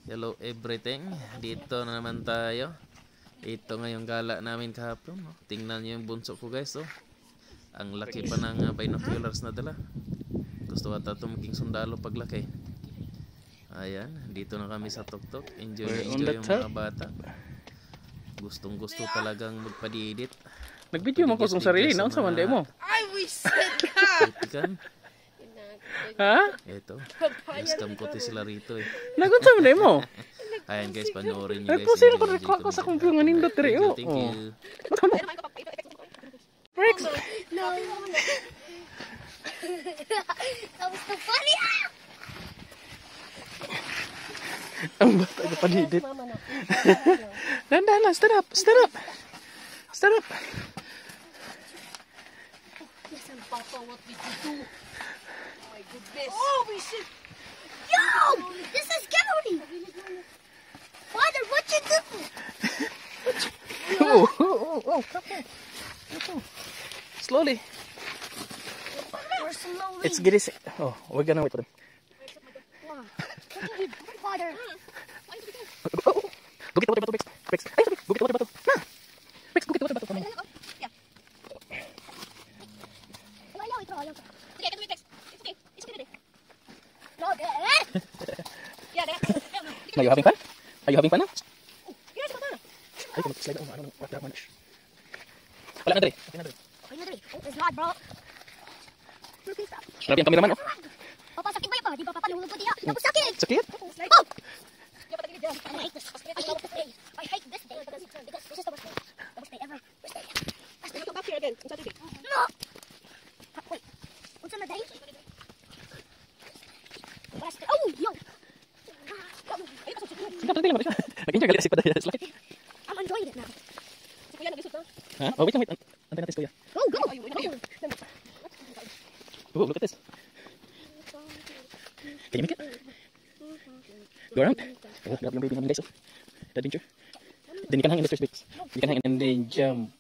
Hello everything. Dito na naman tayo. Ito ngayong gala namin kahapon. No? Tingnan nyo yung bunso ko guys. Oh. Ang laki pa ng binoculars na dala. Gusto ata ito maging sundalo paglaki. Ayan. Dito na kami sa tuktok. Enjoy yung mga bata. Gustong gusto talagang magpadidit. Nag-video mo ko sa sarili. Naon sa mande mo? I wish that. Ha? Ito. Scam ko sila rito eh. Nagun sa mande mo? Ayan guys, panoorin nyo guys. Nagpusin ko record ko sa kumpiyong nindot diri. Thank you. Rex! No. That was so funny. Ang bata ka panidit. Dandan lang, stand up, stand up. Stand up. Listen, Papa, what did you do? Oh my goodness. Oh, we should. Yo! This is scary. Father, what you do? Oh. Slowly. We're slowly. It's getting sick. Oh, we're gonna wait for them. Mom, what did you do, Father? Go get the water bottle, Rex. Ay, sabi, go get the water bottle. Na! Rex, go get the water bottle for me. Yeah. Okay, I can do it next. It's okay. It's okay today. No, Dad. Yeah, Dad. Are you having fun? Are you having fun now? Yes, Papa. Ay, mag-slide na. Ano, what the manish. Wala na dali. Okay na dali. Okay na, Dad. It's not, bro. Okay, stop. Grabe ang cameraman, oh. Papa, sakit ba yun pa? Di ba papalulog ko diya? Hindi ako sakit. Sakit? Oh! I hate this. I hate this day because this is the worst day. The worst day ever. Worst day. Let's come back here again on Saturday. No! Wait. What's on the day? Last day. Oh, yo! Nag-enjoy ka kasi pa dahil slide. I'm enjoying it now. Si Kuya nag-isip na. Ha? Oh, wait lang, wait. Antay natin si Kuya. Go, go! Oh, look at this. Can you make it? Go around. Oh, grabe yung baby namin guys, oh. The adventure. Then you can hang in the first base. You can hang and then jump.